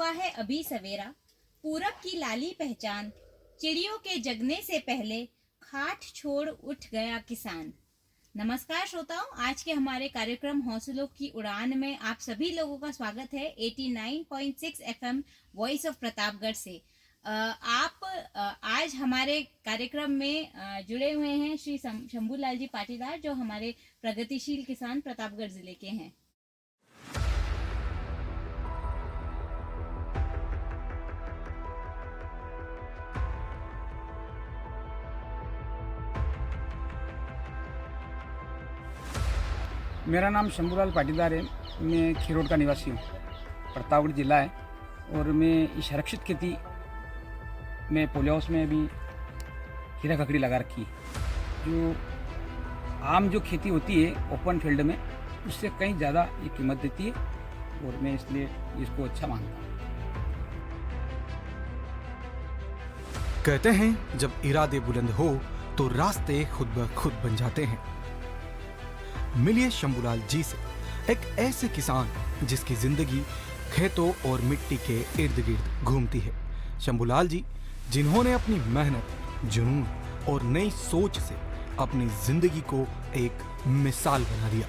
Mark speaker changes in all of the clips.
Speaker 1: हुआ है अभी सवेरा, पूरब की लाली पहचान, चिड़ियों के जगने से पहले खाट छोड़ उठ गया किसान। नमस्कार श्रोताओं, आज के हमारे कार्यक्रम हौसलों की उड़ान में आप सभी लोगों का स्वागत है 89.6 एफएम वॉइस ऑफ प्रतापगढ़ से। आज हमारे कार्यक्रम में जुड़े हुए हैं श्री शंभूलाल जी पाटीदार, जो हमारे प्रगतिशील किसान प्रतापगढ़ जिले के हैं।
Speaker 2: मेरा नाम शंभूलाल पाटीदार है। मैं खीरोड का निवासी हूँ, प्रतापगढ़ जिला है। और मैं इस संरक्षित खेती में पोली हाउस में अभी खीरा ककड़ी लगा रखी है। जो आम जो खेती होती है ओपन फील्ड में, उससे कहीं ज़्यादा ये कीमत देती है और मैं इसलिए इसको अच्छा मानता हूँ।
Speaker 3: कहते हैं जब इरादे बुलंद हो तो रास्ते खुद ब खुद बन जाते हैं। मिलिए शंभूलाल जी से, एक ऐसे किसान जिसकी जिंदगी खेतों और मिट्टी के इर्द गिर्द घूमती है। शंभूलाल जी जिन्होंने अपनी मेहनत, जुनून और नई सोच से अपनी जिंदगी को एक मिसाल बना दिया।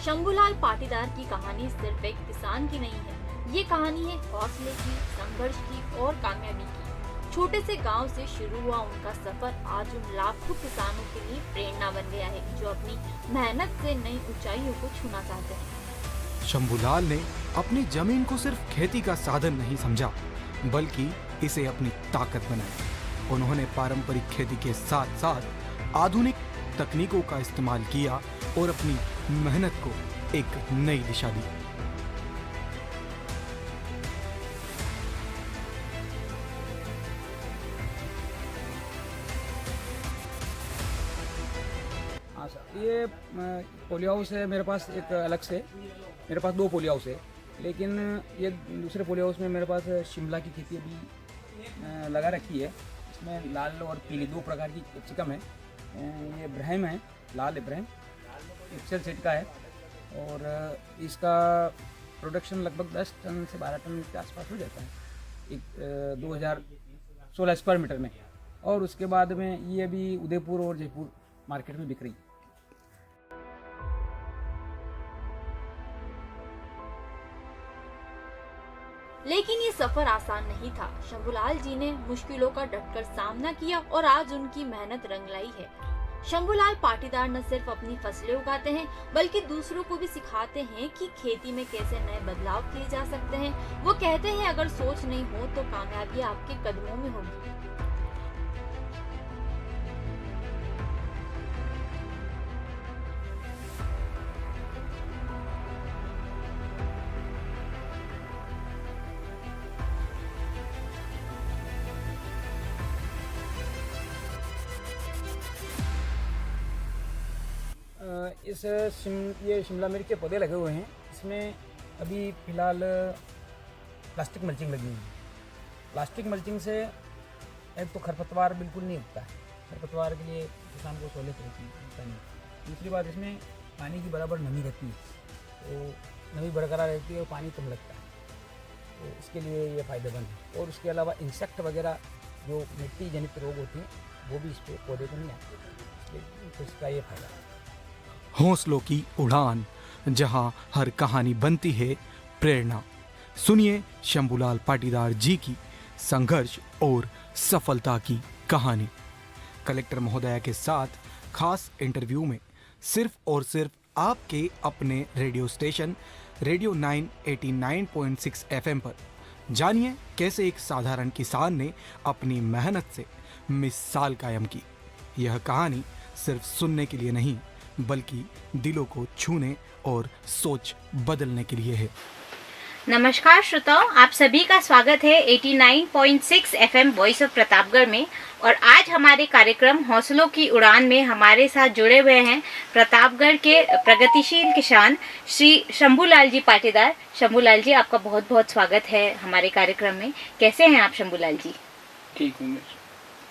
Speaker 4: शंभूलाल पाटीदार की कहानी सिर्फ एक किसान की नहीं है, ये कहानी है हौसले की, संघर्ष की और कामयाबी की। छोटे से गांव से शुरू हुआ उनका सफर आज उन लाखों किसानों के लिए प्रेरणा बन गया है, जो अपनी मेहनत से नई ऊंचाइयों को छूना चाहते हैं।
Speaker 3: शंभूलाल ने अपनी जमीन को सिर्फ खेती का साधन नहीं समझा, बल्कि इसे अपनी ताकत बनाया। उन्होंने पारंपरिक खेती के साथ साथ आधुनिक तकनीकों का इस्तेमाल किया और अपनी मेहनत को एक नई दिशा दी।
Speaker 2: हाँ सर, ये पोली हाउस है मेरे पास एक अलग से। मेरे पास 2 पोली हाउस है, लेकिन ये दूसरे पोली हाउस में मेरे पास शिमला की खेती अभी लगा रखी है। इसमें लाल और पीली 2 प्रकार की कैप्सिकम है। ये ब्रह्म है, लाल ब्रह्म एक्सेल सेट का है और इसका प्रोडक्शन लगभग 10 टन से 12 टन के आसपास हो जाता है एक 2016 स्क्वायर मीटर में। और उसके बाद में ये अभी उदयपुर और जयपुर मार्केट में बिक रही है।
Speaker 4: लेकिन ये सफर आसान नहीं था। शंभूलाल जी ने मुश्किलों का डटकर सामना किया और आज उनकी मेहनत रंग लाई है। शंभूलाल पाटीदार न सिर्फ अपनी फसलें उगाते हैं, बल्कि दूसरों को भी सिखाते हैं कि खेती में कैसे नए बदलाव किए जा सकते हैं। वो कहते हैं अगर सोच नहीं हो तो कामयाबी आपके कदमों में होगी।
Speaker 2: ये शिमला मिर्च के पौधे लगे हुए हैं। इसमें अभी फ़िलहाल प्लास्टिक मल्चिंग लगी हुई है। प्लास्टिक मल्चिंग से एक तो खरपतवार बिल्कुल नहीं उगता है। खरपतवार के लिए किसान को सहूलियत रहती है। दूसरी बात, इसमें पानी की बराबर नमी रहती है, तो नमी बरकरार रहती है और पानी कम लगता है, तो इसके लिए ये फ़ायदेमंद है। और उसके अलावा इंसेक्ट वगैरह जो मिट्टी जनित रोग होते हैं वो भी इस पे पौधे को नहीं आते, तो इसका ये फ़ायदा है।
Speaker 3: हौसलों की उड़ान, जहां हर कहानी बनती है प्रेरणा। सुनिए शंभूलाल पाटीदार जी की संघर्ष और सफलता की कहानी। कलेक्टर महोदया के साथ खास इंटरव्यू में सिर्फ और सिर्फ आपके अपने रेडियो स्टेशन रेडियो 9 89.6 एफएम पर। जानिए कैसे एक साधारण किसान ने अपनी मेहनत से मिसाल कायम की। यह कहानी सिर्फ सुनने के लिए नहीं, बल्कि दिलों को छूने और सोच बदलने के लिए है।
Speaker 1: नमस्कार श्रोताओं, आप सभी का स्वागत है 89.6 एफएम वॉइस ऑफ प्रतापगढ़ में। और आज हमारे कार्यक्रम हौसलों की उड़ान में हमारे साथ जुड़े हुए हैं प्रतापगढ़ के प्रगतिशील किसान श्री शंभूलाल जी पाटीदार। शंभूलाल जी, आपका बहुत बहुत स्वागत है हमारे कार्यक्रम में। कैसे हैं आप शंभूलाल जी?
Speaker 2: ठीक हूँ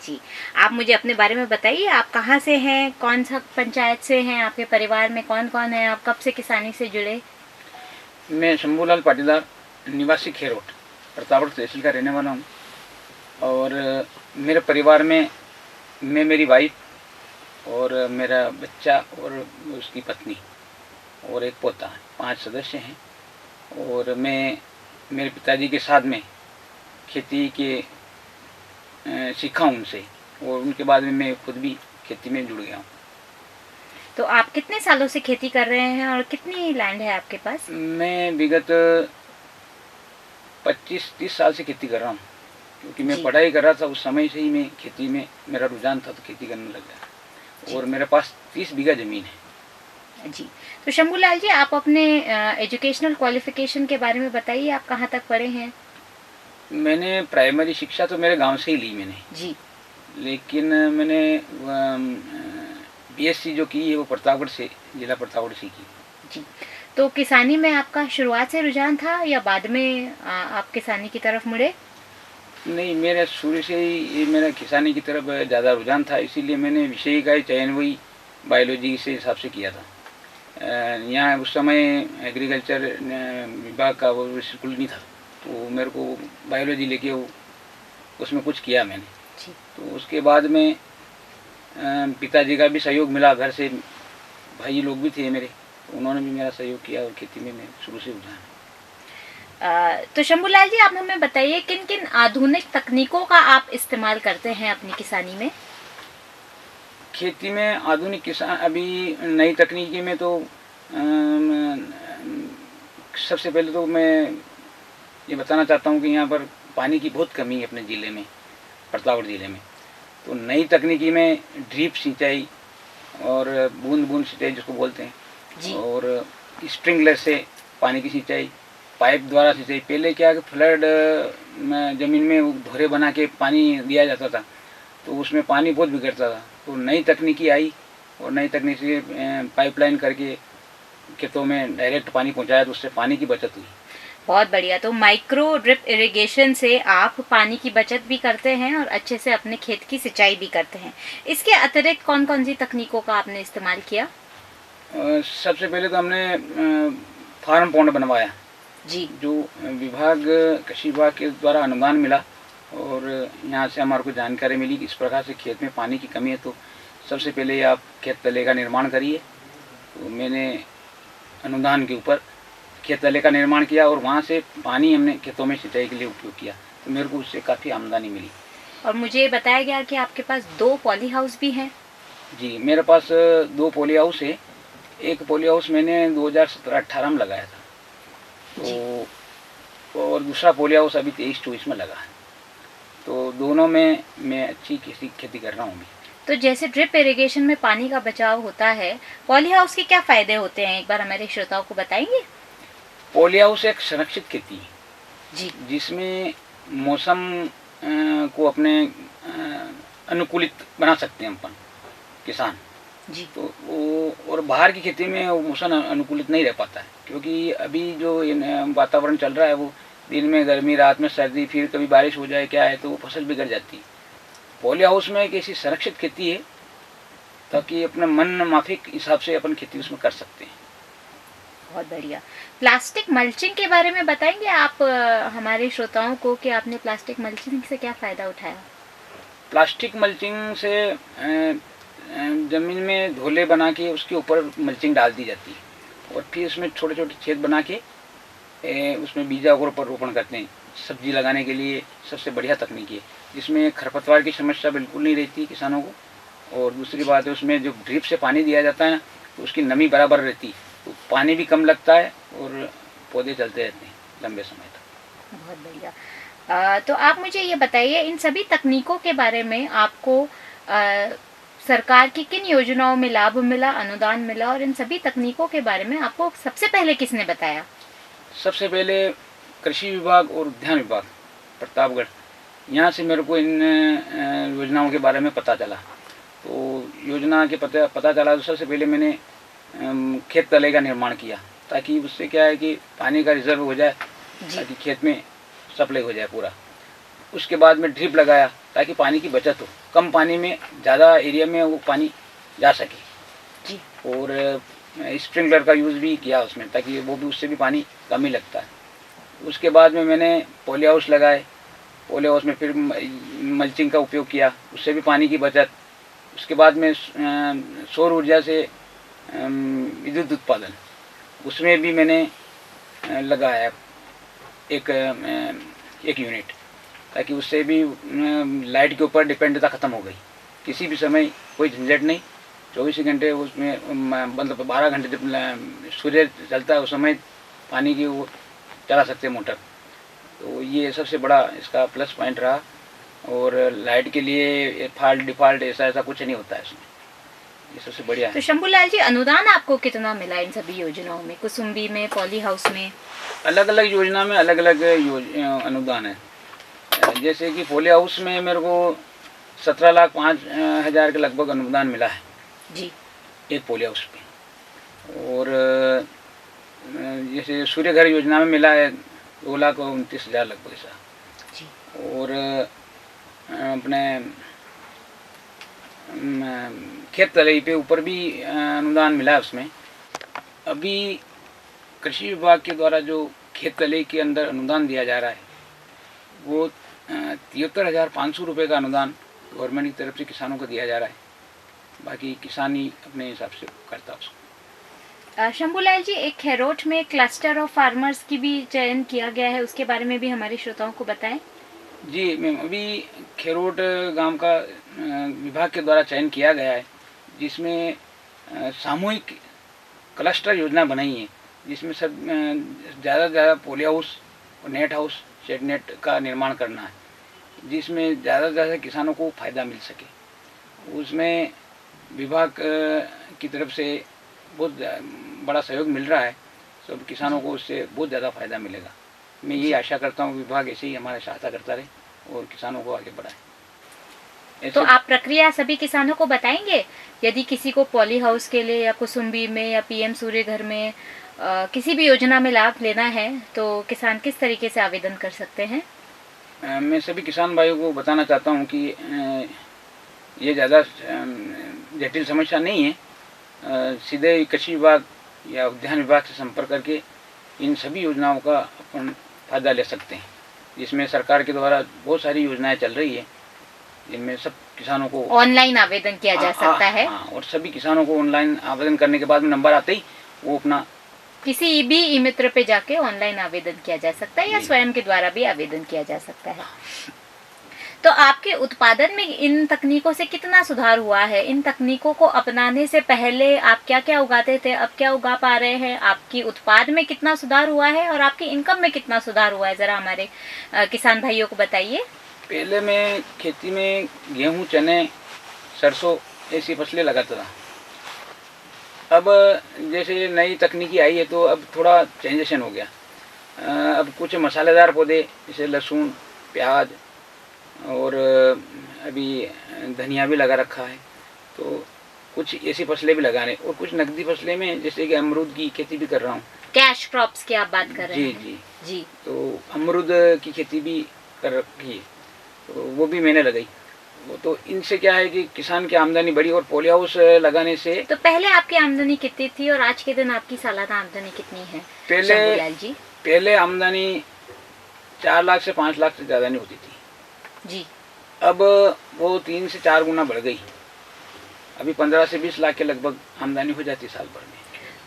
Speaker 1: जी, आप मुझे अपने बारे में बताइए। आप कहाँ से हैं, कौन सा पंचायत से हैं, आपके परिवार में कौन कौन है, आप कब से किसानी से जुड़े?
Speaker 2: मैं शंभूलाल पाटीदार, निवासी खीरोड, प्रतापगढ़ तहसील का रहने वाला हूँ। और मेरे परिवार में मैं, मेरी वाइफ और मेरा बच्चा और उसकी पत्नी और एक पोता, 5 सदस्य हैं। और मैं मेरे पिताजी के साथ में खेती के सीखा हूँ उनसे, और उनके बाद में मैं खुद भी खेती में जुड़ गया हूँ।
Speaker 1: तो आप कितने सालों से खेती कर रहे हैं और कितनी लैंड है आपके पास?
Speaker 2: मैं विगत 25-30 साल से खेती कर रहा हूँ, क्योंकि मैं
Speaker 1: जी।
Speaker 2: पढ़ाई कर रहा था उस समय से ही मैं खेती में मेरा रुझान था, तो खेती करने लग गया। और मेरे पास 30 बीघा ज़मीन है।
Speaker 1: जी। तो शंभूलाल जी, आप अपने एजुकेशनल क्वालिफिकेशन के बारे में बताइए, आप कहाँ तक पढ़े हैं?
Speaker 2: मैंने प्राइमरी शिक्षा तो मेरे गांव से ही ली मैंने,
Speaker 1: जी।
Speaker 2: लेकिन मैंने बीएससी जो की है वो प्रतापगढ़ से, जिला प्रतापगढ़ से की।
Speaker 1: जी। तो किसानी में आपका शुरुआत से रुझान था या बाद में आप किसानी की तरफ मुड़े?
Speaker 2: नहीं, मेरा शुरू से ही मेरा किसानी की तरफ ज़्यादा रुझान था, इसीलिए मैंने विषय का चयन वही बायोलॉजी से हिसाब से किया था। यहाँ उस समय एग्रीकल्चर विभाग का वो स्कूल नहीं था, तो मेरे को बायोलॉजी लेके उसमें कुछ किया मैंने।
Speaker 1: जी।
Speaker 2: तो उसके बाद में पिताजी का भी सहयोग मिला, घर से भाई लोग भी थे मेरे, तो उन्होंने भी मेरा सहयोग किया और खेती में मैं शुरू से रुझान है।
Speaker 1: तो शंभूलाल जी, आप हमें बताइए किन किन आधुनिक तकनीकों का आप इस्तेमाल करते हैं अपनी किसानी में?
Speaker 2: खेती में आधुनिक किसान अभी नई तकनीकी में तो सबसे पहले तो मैं ये बताना चाहता हूँ कि यहाँ पर पानी की बहुत कमी है अपने ज़िले में, प्रतापगढ़ ज़िले में। तो नई तकनीकी में ड्रिप सिंचाई और बूंद बूंद सिंचाई जिसको बोलते हैं,
Speaker 1: जी।
Speaker 2: और स्प्रिंकलर से पानी की सिंचाई, पाइप द्वारा सिंचाई। पहले क्या कि फ्लड ज़मीन में धोरे बना के पानी दिया जाता था, तो उसमें पानी बहुत बिगड़ता था। तो नई तकनीकी आई और नई तकनीक से पाइपलाइन करके खेतों में डायरेक्ट पानी पहुंचाया, तो उससे पानी की बचत हुई।
Speaker 1: बहुत बढ़िया। तो माइक्रो ड्रिप इरिगेशन से आप पानी की बचत भी करते हैं और अच्छे से अपने खेत की सिंचाई भी करते हैं। इसके अतिरिक्त कौन कौन सी तकनीकों का आपने इस्तेमाल किया?
Speaker 2: सबसे पहले तो हमने फार्म पॉन्ड बनवाया,
Speaker 1: जी।
Speaker 2: जो विभाग, कृषि विभाग के द्वारा अनुदान मिला, और यहाँ से हमारे को जानकारी मिली कि इस प्रकार से खेत में पानी की कमी है, तो सबसे पहले आप खेत तले का निर्माण करिए। तो मैंने अनुदान के ऊपर खेत तले का निर्माण किया और वहाँ से पानी हमने खेतों में सिंचाई के लिए उपयोग किया, तो मेरे को उससे काफ़ी आमदनी मिली।
Speaker 1: और मुझे बताया गया कि आपके पास 2 पॉली हाउस भी हैं।
Speaker 2: जी, मेरे पास 2 पॉली हाउस है। एक पॉली हाउस मैंने 2017-18 में लगाया था, तो और दूसरा पॉली हाउस अभी 23-24 में लगा है। तो दोनों में मैं अच्छी खेती कर रहा हूँ।
Speaker 1: तो जैसे ड्रिप इरिगेशन में पानी का बचाव होता है, पॉली हाउस के क्या फायदे होते हैं, एक बार हमारे श्रोताओं को बताएंगे?
Speaker 2: पॉली हाउस एक संरक्षित खेती है,
Speaker 1: जी।
Speaker 2: जिसमें मौसम को अपने अनुकूलित बना सकते हैं अपन किसान।
Speaker 1: जी।
Speaker 2: तो वो, और बाहर की खेती में वो मौसम अनुकूलित नहीं रह पाता है, क्योंकि अभी जो वातावरण चल रहा है वो दिन में गर्मी, रात में सर्दी, फिर कभी बारिश हो जाए क्या है, तो वो फसल बिगड़ जाती है। पॉली हाउस में एक ऐसी संरक्षित खेती है ताकि अपने मन माफिक हिसाब से अपन खेती उसमें कर सकते हैं।
Speaker 1: बहुत बढ़िया। प्लास्टिक मल्चिंग के बारे में बताएंगे आप हमारे श्रोताओं को कि आपने प्लास्टिक मल्चिंग से क्या फ़ायदा उठाया? प्लास्टिक
Speaker 2: मल्चिंग से ज़मीन में ढोले बना के उसके ऊपर मल्चिंग डाल दी जाती है, और फिर उसमें छोटे छोटे छेद बना के उसमें बीजा और ऊपर रोपण करते हैं। सब्जी लगाने के लिए सबसे बढ़िया तकनीक है, जिसमें खरपतवार की समस्या बिल्कुल नहीं रहती किसानों को। और दूसरी बात है, उसमें जो ड्रिप से पानी दिया जाता है ना, तो उसकी नमी बराबर रहती है, तो पानी भी कम लगता है और पौधे चलते रहते हैं लंबे समय तक।
Speaker 1: बहुत बढ़िया। तो आप मुझे ये बताइए, इन सभी तकनीकों के बारे में आपको सरकार की किन योजनाओं में लाभ मिला, अनुदान मिला, और इन सभी तकनीकों के बारे में आपको सबसे पहले किसने बताया?
Speaker 2: सबसे पहले कृषि विभाग और उद्यान विभाग प्रतापगढ़, यहाँ से मेरे को इन योजनाओं के बारे में पता चला। तो योजना के पता चला तो सबसे पहले मैंने खेत तले का निर्माण किया, ताकि उससे क्या है कि पानी का रिजर्व हो जाए, ताकि खेत में सप्लाई हो जाए पूरा। उसके बाद में ड्रिप लगाया ताकि पानी की बचत हो, कम पानी में ज़्यादा एरिया में वो पानी जा सके
Speaker 1: जी।
Speaker 2: और स्प्रिंकलर का यूज़ भी किया उसमें, ताकि वो भी, उससे भी पानी कम ही लगता है। उसके बाद में मैंने पॉली हाउस लगाए। पॉली हाउस में फिर मल्चिंग का उपयोग किया, उससे भी पानी की बचत। उसके बाद में सौर ऊर्जा से विद्युत उत्पादन, उसमें भी मैंने लगाया एक यूनिट, ताकि उससे भी लाइट के ऊपर डिपेंडेंटता ख़त्म हो गई। किसी भी समय कोई झंझट नहीं, 24 घंटे उसमें मतलब 12 घंटे जब सूर्य चलता है उस समय पानी की वो चला सकते हैं मोटर। तो ये सबसे बड़ा इसका प्लस पॉइंट रहा। और लाइट के लिए फॉल्ट डिफ़ॉल्ट ऐसा कुछ नहीं होता है इसमें, ये सबसे बढ़िया है।
Speaker 1: तो शंभूलाल जी, अनुदान आपको कितना मिला इन सभी योजनाओं में, कुसुम्बी में, पॉली हाउस में?
Speaker 2: अलग अलग योजना में अलग अलग अनुदान है। जैसे कि पॉली हाउस में मेरे को 17,05,000 के लगभग अनुदान मिला है
Speaker 1: जी, एक
Speaker 2: पॉली हाउस पे। और जैसे सूर्य घर योजना में मिला है 2,29,000 लगभग ऐसा
Speaker 1: जी।
Speaker 2: और अपने खेत तलई पे ऊपर भी अनुदान मिला है उसमें। अभी कृषि विभाग के द्वारा जो खेत तलई के अंदर अनुदान दिया जा रहा है वो 73,500 रुपये का अनुदान गवर्नमेंट की तरफ से किसानों को दिया जा रहा है। बाकी किसान ही अपने हिसाब से करता है उसको।
Speaker 1: शंभूलाल जी, एक खैरोट में क्लस्टर ऑफ फार्मर्स की भी चयन किया गया है, उसके बारे में भी हमारे श्रोताओं को बताएं।
Speaker 2: जी मैम, अभी खैरोट गांव का विभाग के द्वारा चयन किया गया है, जिसमें सामूहिक क्लस्टर योजना बनाई है, जिसमें सब ज़्यादा से ज़्यादा पॉली हाउस और नेट हाउस शेड नेट का निर्माण करना है, जिसमें ज़्यादा से ज़्यादा किसानों को फ़ायदा मिल सके। उसमें विभाग की तरफ से बहुत बड़ा सहयोग मिल रहा है, सब किसानों को उससे बहुत ज़्यादा फ़ायदा मिलेगा। मैं ये आशा करता हूँ विभाग ऐसे ही हमारी सहायता करता रहे और किसानों को आगे बढ़ाए।
Speaker 1: तो आप प्रक्रिया सभी किसानों को बताएंगे, यदि किसी को पॉली हाउस के लिए या कुसुम्बी में या पीएम सूर्य घर में किसी भी योजना में लाभ लेना है तो किसान किस तरीके से आवेदन कर सकते हैं?
Speaker 2: मैं सभी किसान भाइयों को बताना चाहता हूँ कि ये ज़्यादा जटिल समस्या नहीं है। सीधे कृषि विभाग या उद्यान विभाग से संपर्क करके इन सभी योजनाओं का अपन फ़ायदा ले सकते हैं, जिसमें सरकार के द्वारा बहुत सारी योजनाएं चल रही है, जिनमें सब किसानों को
Speaker 1: ऑनलाइन आवेदन किया जा सकता है।
Speaker 2: और सभी किसानों को ऑनलाइन आवेदन करने के बाद में नंबर आते ही वो अपना
Speaker 1: किसी भी ई मित्र पे जाके ऑनलाइन आवेदन किया जा सकता है या स्वयं के द्वारा भी आवेदन किया जा सकता है। तो आपके उत्पादन में इन तकनीकों से कितना सुधार हुआ है? इन तकनीकों को अपनाने से पहले आप क्या क्या उगाते थे, अब क्या उगा पा रहे हैं? आपकी उत्पाद में कितना सुधार हुआ है और आपकी इनकम में कितना सुधार हुआ है, जरा हमारे किसान भाइयों को बताइए।
Speaker 2: पहले मैं खेती में गेहूं, चने, सरसों ऐसी फसलें लगाता था। अब जैसे नई तकनीकी आई है तो अब थोड़ा चेंजेशन हो गया। अब कुछ मसालेदार पौधे जैसे लहसुन, प्याज और अभी धनिया भी लगा रखा है, तो कुछ ऐसी फसलें भी लगाने और कुछ नकदी फसलें में जैसे कि अमरूद की खेती भी कर रहा हूँ।
Speaker 1: कैश क्रॉप्स की आप बात कर रहे हैं?
Speaker 2: जी
Speaker 1: जी।
Speaker 2: तो अमरूद की खेती भी कर रखी है, तो वो भी मैंने लगाई। वो तो इनसे क्या है कि किसान की आमदनी बढ़ी। और पॉली हाउस लगाने से
Speaker 1: तो पहले आपकी आमदनी कितनी थी और आज के दिन आपकी सालाना आमदनी कितनी है शंभूलाल जी?
Speaker 2: पहले आमदनी 4 लाख से 5 लाख से ज़्यादा नहीं होती थी
Speaker 1: जी।
Speaker 2: अब वो 3 से 4 गुना बढ़ गई। अभी 15 से 20 लाख के लगभग आमदनी हो जाती है साल भर में।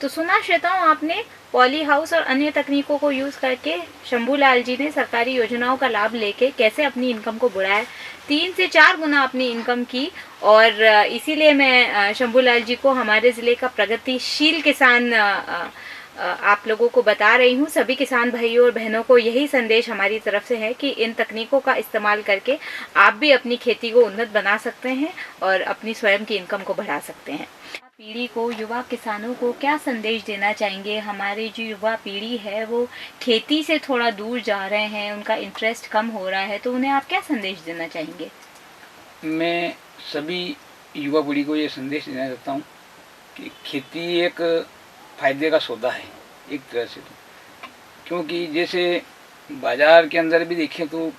Speaker 1: तो सुना श्रोताओं, आपने पॉली हाउस और अन्य तकनीकों को यूज करके शंभूलाल जी ने सरकारी योजनाओं का लाभ लेके कैसे अपनी इनकम को बढ़ाया, 3 से 4 गुना अपनी इनकम की। और इसीलिए मैं शंभूलाल जी को हमारे ज़िले का प्रगतिशील किसान आप लोगों को बता रही हूँ। सभी किसान भाइयों और बहनों को यही संदेश हमारी तरफ से है कि इन तकनीकों का इस्तेमाल करके आप भी अपनी खेती को उन्नत बना सकते हैं और अपनी स्वयं की इनकम को बढ़ा सकते हैं। पीढ़ी को, युवा किसानों को क्या संदेश देना चाहेंगे? हमारी जो युवा पीढ़ी है वो खेती से थोड़ा दूर जा रहे हैं, उनका इंटरेस्ट कम हो रहा है, तो उन्हें आप क्या संदेश देना चाहेंगे?
Speaker 2: मैं सभी युवा पीढ़ी को ये संदेश देना चाहता हूँ कि खेती एक फायदे का सौदा है एक तरह से, तो क्योंकि जैसे बाजार के अंदर भी देखें तो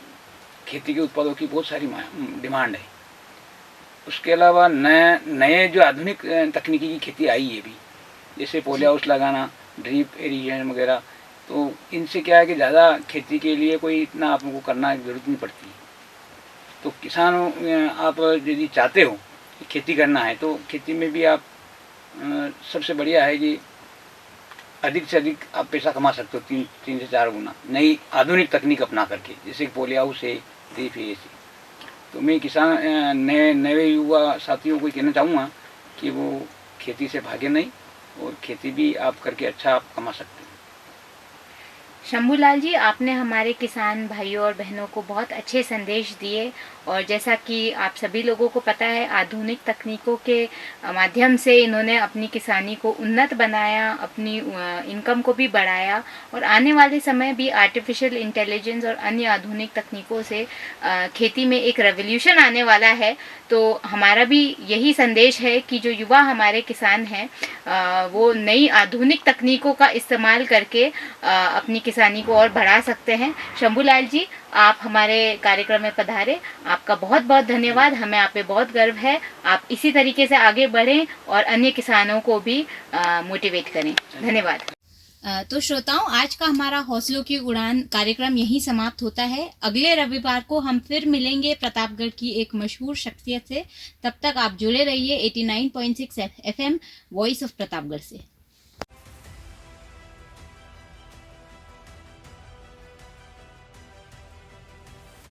Speaker 2: खेती के उत्पादों की बहुत सारी डिमांड है। उसके अलावा नए जो आधुनिक तकनीकी की खेती आई है भी, जैसे पॉली हाउस लगाना, ड्रिप इरिगेशन वगैरह, तो इनसे क्या है कि ज़्यादा खेती के लिए कोई इतना आप लोगों को करना ज़रूरत नहीं पड़ती। तो किसान आप यदि चाहते हो कि खेती करना है तो खेती में भी आप सबसे बढ़िया है कि अधिक से अधिक आप पैसा कमा सकते हो, 3 से 4 गुना नई आधुनिक तकनीक अपना करके, जैसे पोली हाउस है, ड्रिप है ऐसी। तो मैं किसान नए युवा साथियों को कहना चाहूँगा कि वो खेती से भागे नहीं और खेती भी आप करके अच्छा आप कमा सकते हैं।
Speaker 1: शंभूलाल जी, आपने हमारे किसान भाइयों और बहनों को बहुत अच्छे संदेश दिए और जैसा कि आप सभी लोगों को पता है, आधुनिक तकनीकों के माध्यम से इन्होंने अपनी किसानी को उन्नत बनाया, अपनी इनकम को भी बढ़ाया और आने वाले समय भी आर्टिफिशियल इंटेलिजेंस और अन्य आधुनिक तकनीकों से खेती में एक रेवोल्यूशन आने वाला है। तो हमारा भी यही संदेश है कि जो युवा हमारे किसान हैं वो नई आधुनिक तकनीकों का इस्तेमाल करके अपनी किसानी को और बढ़ा सकते हैं। शंभूलाल जी, आप हमारे कार्यक्रम में पधारे, आपका बहुत बहुत धन्यवाद। हमें आप पे बहुत गर्व है। आप इसी तरीके से आगे बढ़ें और अन्य किसानों को भी मोटिवेट करें। धन्यवाद। तो श्रोताओं, आज का हमारा हौसलों की उड़ान कार्यक्रम यहीं समाप्त होता है। अगले रविवार को हम फिर मिलेंगे प्रतापगढ़ की एक मशहूर शख्सियत से। तब तक आप जुड़े रहिए 89.6 FM वॉइस ऑफ प्रतापगढ़ से।